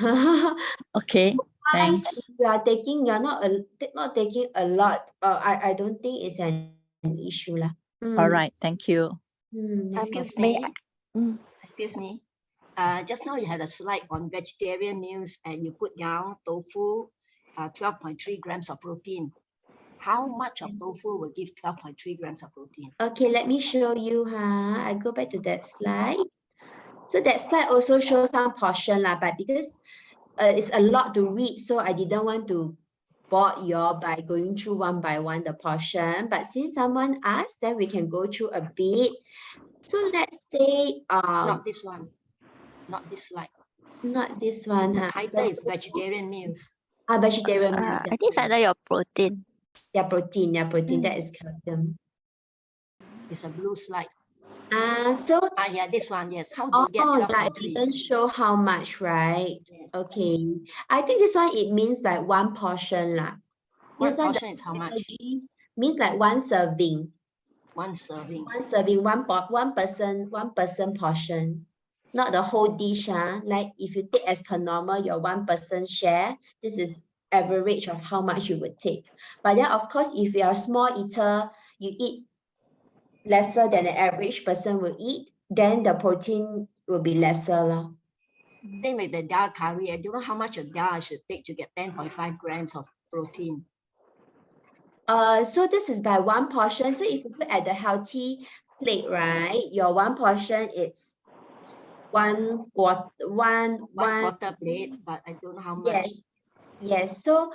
[SPEAKER 5] Okay, thanks.
[SPEAKER 1] If you are taking, you're not taking a lot. I don't think it's an issue lah.
[SPEAKER 5] All right, thank you.
[SPEAKER 6] Excuse me. Excuse me. Just now you had a slide on vegetarian meals and you put down tofu, 12.3 grams of protein. How much of tofu will give 12.3 grams of protein?
[SPEAKER 1] Okay, let me show you. I go back to that slide. So that slide also shows some portion lah, but because it's a lot to read, so I didn't want to bore you all by going through one by one the portion. But since someone asked, then we can go through a bit. So let's say
[SPEAKER 6] Not this one. Not this slide.
[SPEAKER 1] not this one.
[SPEAKER 6] The
[SPEAKER 1] huh?
[SPEAKER 6] title is vegetarian meals.
[SPEAKER 1] Vegetarian meals.
[SPEAKER 7] I think it's under your protein.
[SPEAKER 1] Yeah, protein. Yeah, protein. That is calcium.
[SPEAKER 6] It's a blue slide.
[SPEAKER 1] So
[SPEAKER 6] Yeah, this one, yes. How do you get
[SPEAKER 1] yeah, it
[SPEAKER 6] 12.3?
[SPEAKER 1] didn't show how much, right?
[SPEAKER 6] Yes.
[SPEAKER 1] Okay. I think this one, it means like one portion lah.
[SPEAKER 6] One
[SPEAKER 1] This one, the
[SPEAKER 6] portion is how much?
[SPEAKER 1] energy means like one serving.
[SPEAKER 6] One serving.
[SPEAKER 1] One serving, one person portion. Not the whole dish. Like if you take as per normal, your one person share, this is average of how much you would take. But then of course, if you are a small eater, you eat lesser than the average person will eat, then the protein will be lesser lah.
[SPEAKER 6] Same with the dal curry. I don't know how much of dal I should take to get 10.5 grams of protein.
[SPEAKER 1] So this is by one portion. So if you look at the healthy plate, right, your one portion is one quarter
[SPEAKER 6] Plate, but I don't know how much.
[SPEAKER 1] Yes. Yes. So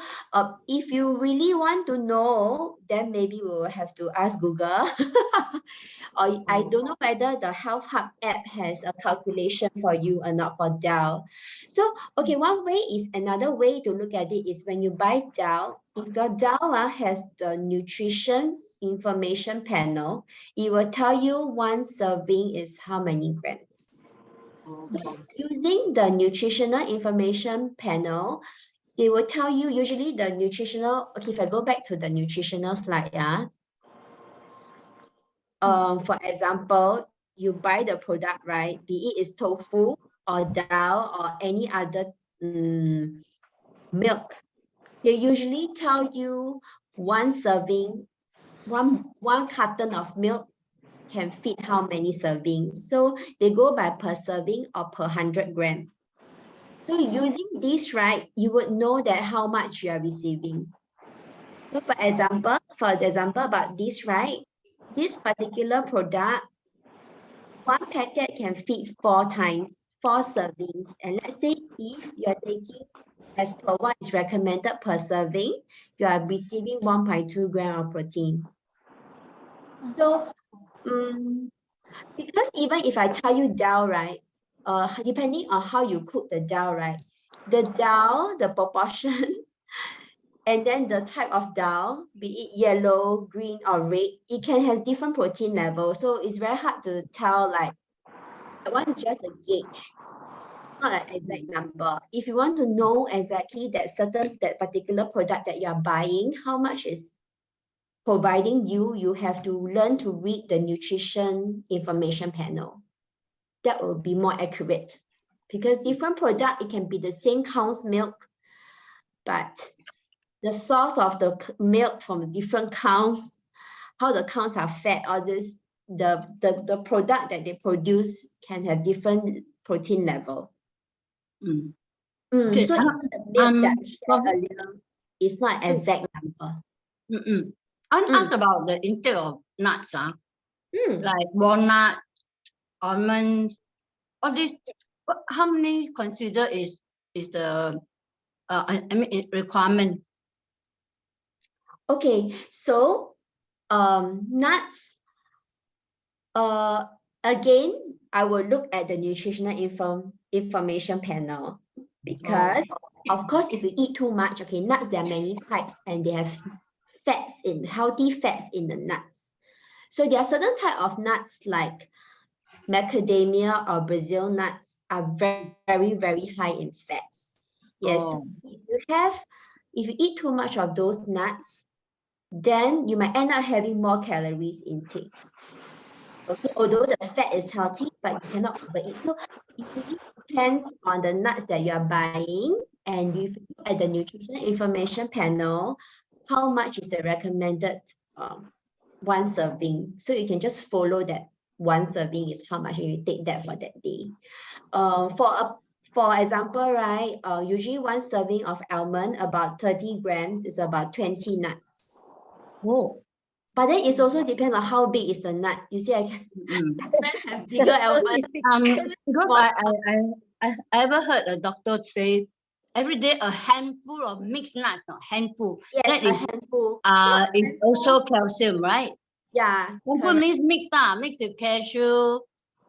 [SPEAKER 1] if you really want to know, then maybe we will have to ask Google. Or I don't know whether the Health Hub app has a calculation for you or not for dal. So, okay, another way to look at it is when you buy dal, if your dal has the nutrition information panel, it will tell you one serving is how many grams.
[SPEAKER 6] Okay.
[SPEAKER 1] So using the nutritional information panel, they will tell you usually the nutritional, okay, if I go back to the nutritional slide, for example, you buy the product, right? Be it is tofu or dal or any other milk. They usually tell you one serving, one carton of milk can fit how many servings. So they go by per serving or per 100 grams. So using this, right, you would know that how much you are receiving. So for example about this, right, this particular product, one packet can fit 4 servings. And let's say if you are taking as per what is recommended per serving, you are receiving 1.2 grams of protein. So because even if I tell you dal, right, depending on how you cook the dal, right, the dal, the proportion, and then the type of dal, be it yellow, green, or red, it can have different protein levels. So it's very hard to tell, like, one is just a gauge, not an exact number. If you want to know exactly that particular product that you are buying, how much is providing you, you have to learn to read the nutrition information panel. That will be more accurate, because different product, it can be the same cow's milk, but the source of the milk from the different cows, how the cows are fed, all this, the product that they produce can have different protein level.
[SPEAKER 2] Okay,
[SPEAKER 1] So even the milk that we shared earlier is not exact number.
[SPEAKER 2] I want to ask about the intake of nuts, like walnut, almond, all this. How many consider is the requirement?
[SPEAKER 1] Okay, so nuts. Again, I will look at the nutritional information panel, because of course, if you eat too much, okay, nuts, there are many types and they have healthy fats in the nuts. So there are certain type of nuts like macadamia or Brazil nuts are very, very, very high in fats. Yes, if you eat too much of those nuts, then you might end up having more calories intake. Okay, although the fat is healthy, but you cannot overeat. So it really depends on the nuts that you are buying, and if you look at the nutrition information panel, how much is the recommended one serving. So you can just follow that one serving is how much, and you take that for that day. For example, right, usually one serving of almond, about 30 grams, is about 20 nuts.
[SPEAKER 2] Oh,
[SPEAKER 1] But then it also depends on how big is the nut. You see, I can have bigger almond.
[SPEAKER 2] Because I ever heard a doctor say every day a handful of mixed nuts, not handful.
[SPEAKER 1] Yes,
[SPEAKER 2] that
[SPEAKER 1] a
[SPEAKER 2] is
[SPEAKER 1] handful.
[SPEAKER 2] is also calcium, right?
[SPEAKER 1] Yeah.
[SPEAKER 2] Handful means mixed with cashew,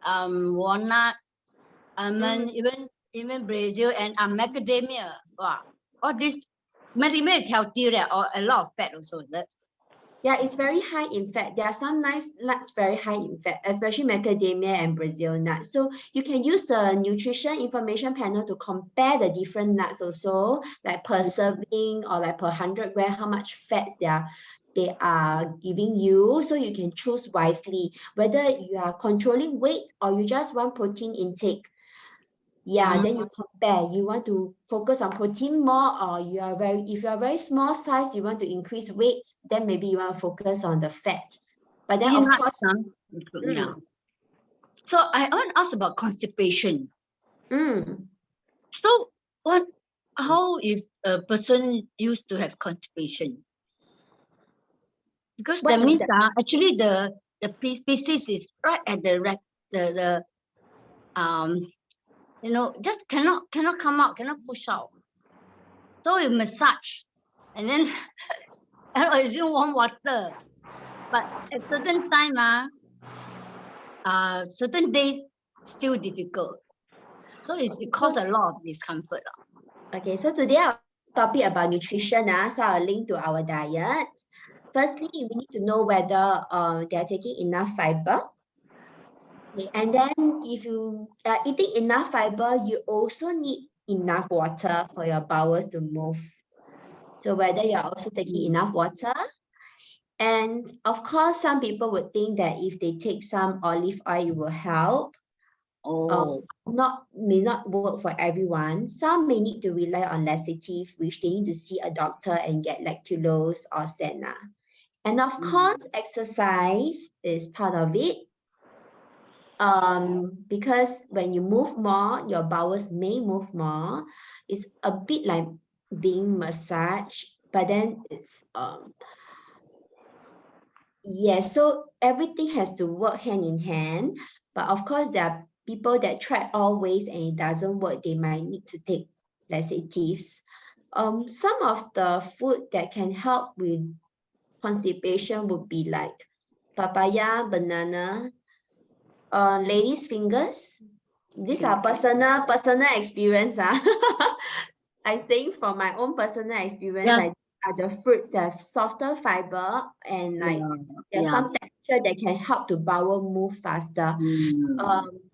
[SPEAKER 2] walnut, almond, even Brazil and macadamia. Wow, all this macadamia is healthy, right? Or a lot of fat also. That.
[SPEAKER 1] Yeah, it's very high in fat. There are some nice nuts very high in fat, especially macadamia and Brazil nuts. So you can use the nutrition information panel to compare the different nuts also, like per serving or like per 100 grams, how much fat they are giving you. So you can choose wisely whether you are controlling weight or you just want protein intake. Yeah, then you compare. You want to focus on protein more, or if you are very small size, you want to increase weight, then maybe you want to focus on the fat. But then of course,
[SPEAKER 2] yeah. So I want to ask about constipation. So how if a person used to have constipation? Because that means actually the feces is right at the just cannot come out, cannot push out. So you massage, and then I drink warm water. But at certain time, certain days still difficult. So it causes a lot of discomfort.
[SPEAKER 1] Okay, so today our topic about nutrition. So I'll link to our diet. Firstly, we need to know whether they are taking enough fiber. Okay, and then if you are eating enough fiber, you also need enough water for your bowels to move. So whether you're also taking enough water. And of course, some people would think that if they take some olive oil, it will help. May not work for everyone. Some may need to rely on laxative, which they need to see a doctor and get lactulose or senna. And of course, exercise is part of it. Because when you move more, your bowels may move more. It's a bit like being massaged, but then it's yes, so everything has to work hand in hand. But of course, there are people that try all ways and it doesn't work. They might need to take laxatives. Some of the food that can help with constipation would be like papaya, banana, ladies' fingers. These are personal experience. I'm saying from my own personal experience, like the fruits that have softer fiber and like there's some texture that can help the bowel move faster.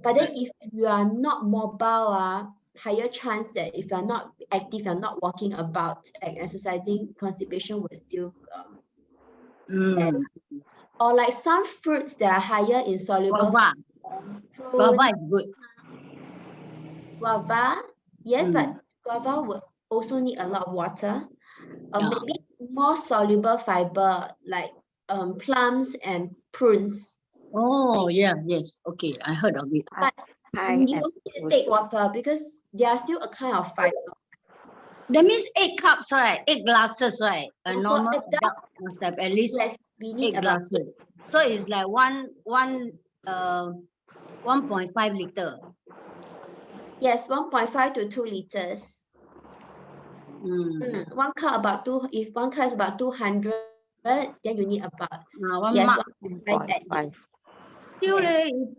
[SPEAKER 1] But then if you are not mobile, higher chance that if you're not active, you're not walking about and exercising, constipation will still or like some fruits that are higher in soluble
[SPEAKER 2] guava. Guava is good.
[SPEAKER 1] Guava, yes, but guava would also need a lot of water. Maybe more soluble fiber like plums and prunes.
[SPEAKER 2] Oh yeah, yes. Okay, I heard of it.
[SPEAKER 1] But you also need to take water because they are still a kind of fiber.
[SPEAKER 2] That means 8 cups, right? 8 glasses, right? A normal adult must have at least
[SPEAKER 1] yes, we need
[SPEAKER 2] 8 glasses. So it's like 1.5 liter.
[SPEAKER 1] Yes, 1.5 to 2 liters. 1 cup about 2. If 1 cup is about 200, then you need about 1.5.
[SPEAKER 2] Still,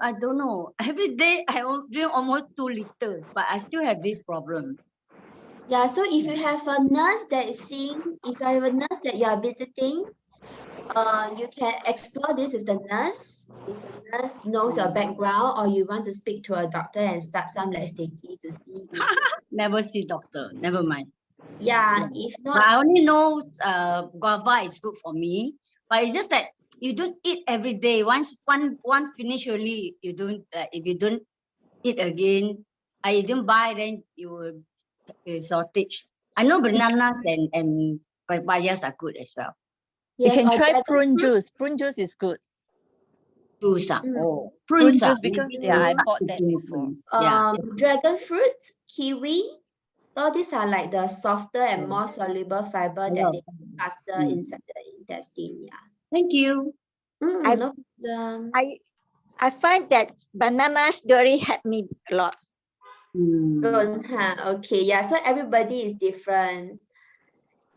[SPEAKER 2] I don't know. Every day I drink almost 2 liters, but I still have this problem.
[SPEAKER 1] Yeah, so if you have a nurse that is seeing, if you have a nurse that you are visiting, you can explore this with the nurse. If the nurse knows your background, or you want to speak to a doctor and start some laxative to see.
[SPEAKER 2] Never see doctor. Never mind.
[SPEAKER 1] Yeah, if not,
[SPEAKER 2] but I only know guava is good for me. But it's just that you don't eat every day. Once one finish only, you don't. If you don't eat again, you don't buy, then you will shortage. I know bananas and papayas are good as well.
[SPEAKER 5] Yes, you can try prune juice. Prune juice is good.
[SPEAKER 2] Juice,
[SPEAKER 5] prune juice because I bought that before.
[SPEAKER 1] Dragon fruit, kiwi, all these are like the softer and more soluble fiber that they faster inside the intestine.
[SPEAKER 2] Thank you.
[SPEAKER 1] No problem.
[SPEAKER 4] I find that bananas really help me a lot.
[SPEAKER 1] Don't, okay, yeah, so everybody is different.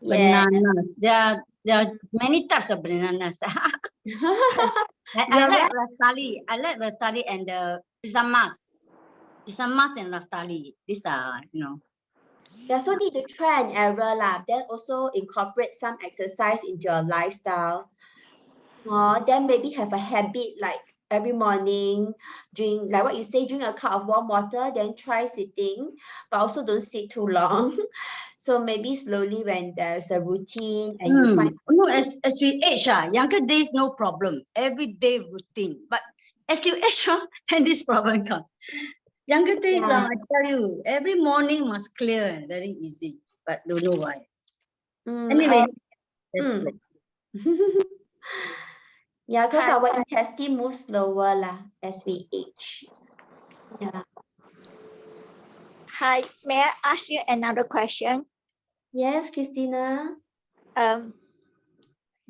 [SPEAKER 1] Yeah.
[SPEAKER 2] Bananas. There are many types of bananas. I like rastali. I like rastali and the pisamas. Pisamas and rastali. These are,
[SPEAKER 1] Yeah, so need to try and error lah. Then also incorporate some exercise into your lifestyle. Then maybe have a habit like every morning, drink, like what you say, drink a cup of warm water, then try sitting, but also don't sit too long. So maybe slowly when there's a routine and you find.
[SPEAKER 2] No, as we age, younger days, no problem. Everyday routine. But as you age, then this problem comes. Younger days, I tell you, every morning must clear and very easy. But don't know why. Anyway, that's good.
[SPEAKER 1] Yeah, because our intestine moves slower lah as we age. Yeah.
[SPEAKER 4] Hi, may I ask you another question?
[SPEAKER 1] Yes, Christina.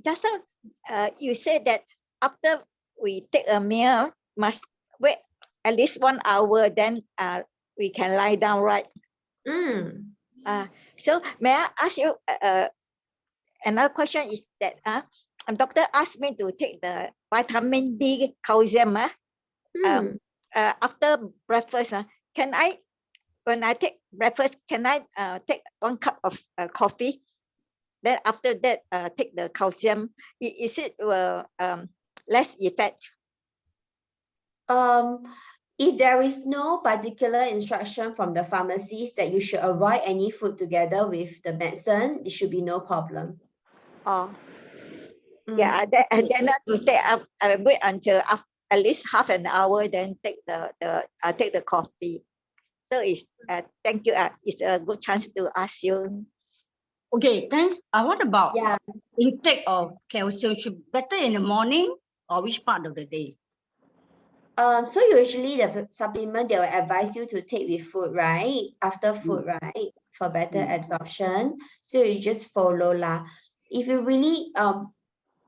[SPEAKER 4] Just now, you said that after we take a meal, must wait at least 1 hour, then we can lie down, right? So may I ask you another question is that doctor asked me to take the vitamin D calcium after breakfast. Can I, when I take breakfast, can I take 1 cup of coffee? Then after that, take the calcium. Is it less effect?
[SPEAKER 1] If there is no particular instruction from the pharmacist that you should avoid any food together with the medicine, it should be no problem.
[SPEAKER 4] Yeah, then not to take up. I wait until at least half an hour, then take the coffee. So it's thank you. It's a good chance to ask you.
[SPEAKER 2] Okay, thanks. What about intake of calcium? Should better in the morning or which part of the day?
[SPEAKER 1] So usually the supplement they will advise you to take with food, right? After food, right? For better absorption. So you just follow lah. If you really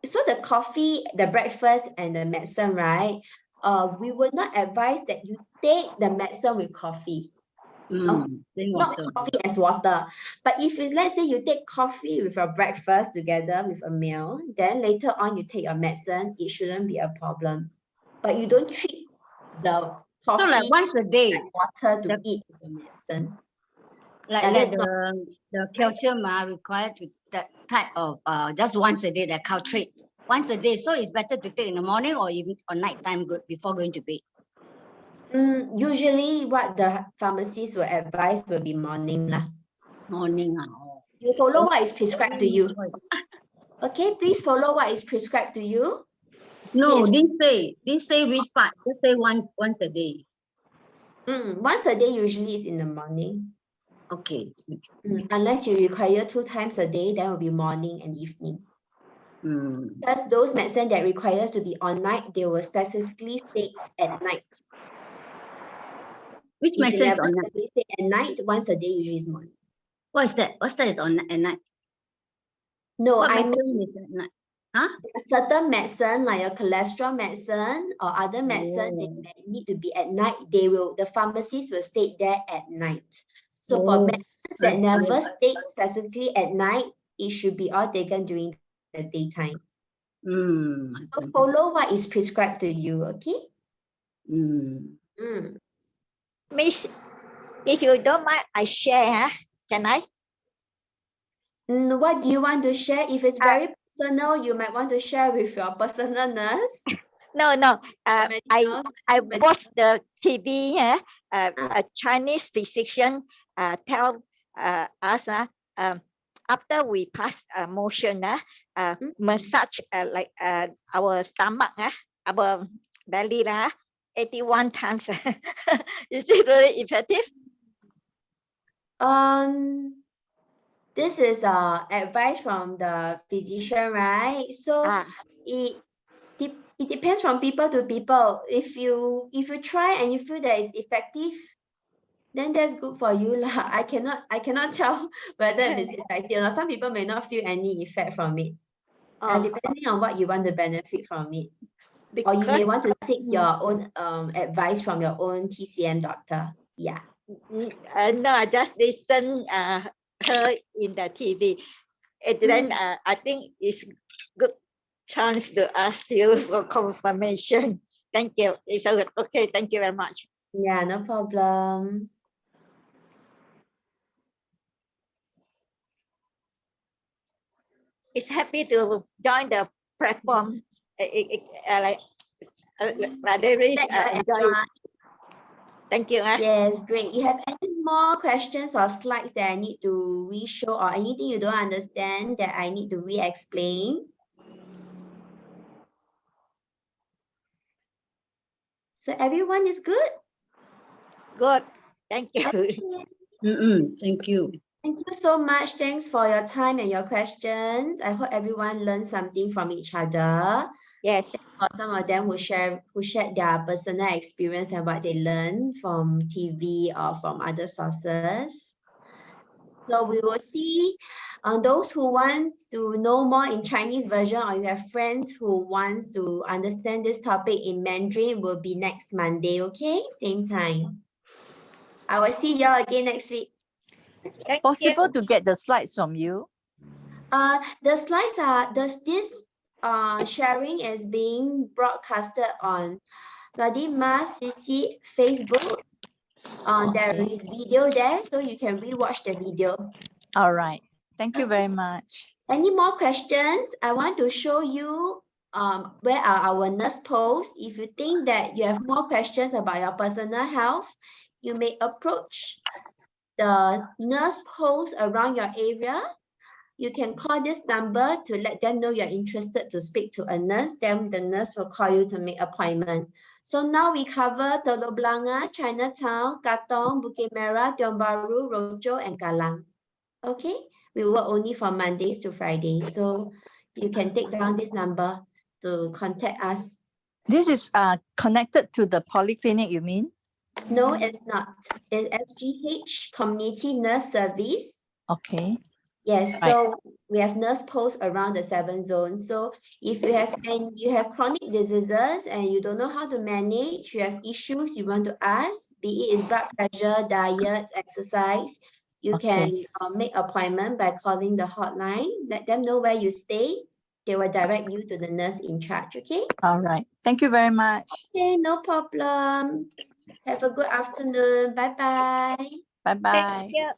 [SPEAKER 1] so the coffee, the breakfast and the medicine, right? We would not advise that you take the medicine with coffee. Not coffee as water. But if it's, let's say you take coffee with your breakfast together with a meal, then later on you take your medicine, it shouldn't be a problem. But you don't treat the coffee,
[SPEAKER 2] so like once a day,
[SPEAKER 1] like water to eat the medicine.
[SPEAKER 2] Like the calcium required to that type of just once a day, that caltrate once a day. So it's better to take in the morning or even or night time before going to bed.
[SPEAKER 1] Usually what the pharmacist will advise will be morning lah.
[SPEAKER 2] Morning.
[SPEAKER 1] You follow what is prescribed to you. Okay, please follow what is prescribed to you.
[SPEAKER 2] No, didn't say which part. Just say once a day.
[SPEAKER 1] Once a day usually is in the morning.
[SPEAKER 2] Okay.
[SPEAKER 1] Unless you require 2 times a day, then will be morning and evening. Because those medicine that requires to be on night, they will specifically state at night.
[SPEAKER 2] Which medicine is on night?
[SPEAKER 1] Say at night, once a day usually is morning.
[SPEAKER 2] What is that? What's that is on at night?
[SPEAKER 1] No,
[SPEAKER 2] what
[SPEAKER 1] I
[SPEAKER 2] mean is at night?
[SPEAKER 1] A certain medicine like a cholesterol medicine or other medicine they may need to be at night. The pharmacist will state there at night. So for medicines that never state specifically at night, it should be all taken during the daytime. So follow what is prescribed to you, okay?
[SPEAKER 4] Miss, if you don't mind, I share. Can I?
[SPEAKER 1] What do you want to share? If it's very personal, you might want to share with your personal nurse.
[SPEAKER 4] No. I watched the TV. A Chinese physician tell us after we pass motion, massage like our stomach, our belly, 81 times. Is it really effective?
[SPEAKER 1] This is advice from the physician, right? So it depends from people to people. If you try and you feel that it's effective, then that's good for you lah. I cannot tell whether it's effective or not. Some people may not feel any effect from it. depending on what you want to benefit from it. Or you may want to seek your own advice from your own TCM doctor. Yeah.
[SPEAKER 4] No, I just listen her in the TV. And then I think it's good chance to ask you for confirmation. Thank you. It's okay. Thank you very much.
[SPEAKER 1] Yeah, no problem.
[SPEAKER 4] It's happy to join the platform. Like really enjoy. Thank you.
[SPEAKER 1] Yes, great. You have any more questions or slides that I need to re-show or anything you don't understand that I need to re-explain? So everyone is good?
[SPEAKER 4] Good. Thank you.
[SPEAKER 1] Okay.
[SPEAKER 2] Thank you.
[SPEAKER 1] Thank you so much. Thanks for your time and your questions. I hope everyone learned something from each other.
[SPEAKER 4] Yes.
[SPEAKER 1] For some of them who shared their personal experience and what they learned from TV or from other sources. So we will see those who want to know more in Chinese version, or you have friends who want to understand this topic in Mandarin, will be next Monday, okay? Same time. I will see y'all again next week.
[SPEAKER 5] Possible to get the slides from you?
[SPEAKER 1] The slides are, this sharing is being broadcasted on Radima CC Facebook. There is video there, so you can rewatch the video.
[SPEAKER 5] All right. Thank you very much.
[SPEAKER 1] Any more questions? I want to show you where are our nurse posts. If you think that you have more questions about your personal health, you may approach the nurse post around your area. You can call this number to let them know you're interested to speak to a nurse. Then the nurse will call you to make appointment. So now we cover Teluk Blangah, Chinatown, Katong, Bukit Merah, Tiong Bahru, Rochor, and Kallang. Okay, we work only from Mondays to Fridays. So you can take down this number to contact us.
[SPEAKER 5] This is connected to the polyclinic, you mean?
[SPEAKER 1] No, it's not. It's SGH, Community Nurse Service.
[SPEAKER 5] Okay.
[SPEAKER 1] Yes,
[SPEAKER 5] Right.
[SPEAKER 1] so we have nurse posts around the 7 zones. So if you have chronic diseases and you don't know how to manage, you have issues you want to ask, be it is blood pressure, diet, exercise, you can make appointment by calling the hotline. Let them know where you stay. They will direct you to the nurse in charge. Okay.
[SPEAKER 5] All right. Thank you very much.
[SPEAKER 1] Okay, no problem. Have a good afternoon. Bye bye.
[SPEAKER 5] Bye bye.
[SPEAKER 4] Thank you.